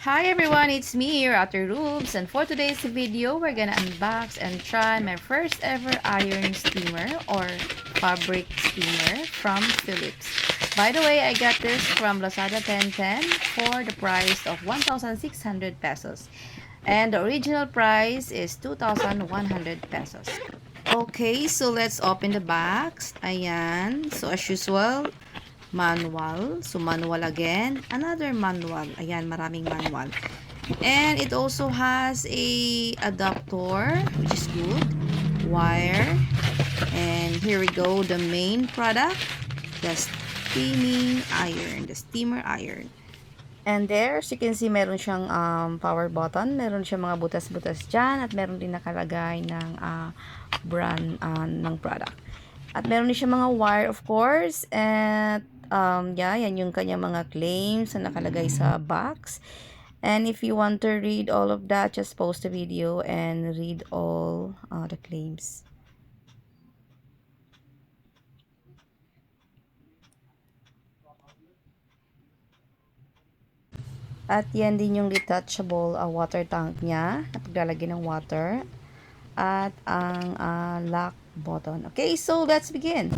Hi everyone, it's me, your Outer Rubes, and for today's video, we're gonna unbox and try my first ever iron steamer or fabric steamer from Philips. By the way, I got this from Lazada 1010 for the price of 1,600 pesos. And the original price is 2,100 pesos. Okay, so let's open the box. Ayan. So as usual, manual. So, manual again. Another manual. Ayan, maraming manual. And it also has a adapter, which is good. Wire. And here we go, the main product. The steaming iron. The steamer iron. And there, as you can see, meron siyang power button. Meron siyang mga butas-butas dyan. At meron din nakalagay ng brand ng product. At meron din siyang mga wire, of course. And yeah, yan yung kanya mga claims na nakalagay sa box. And if you want to read all of that, just post the video and read all the claims. At yan din yung detachable water tank niya na paglalagay ng water. At ang lock button. Okay, so let's begin.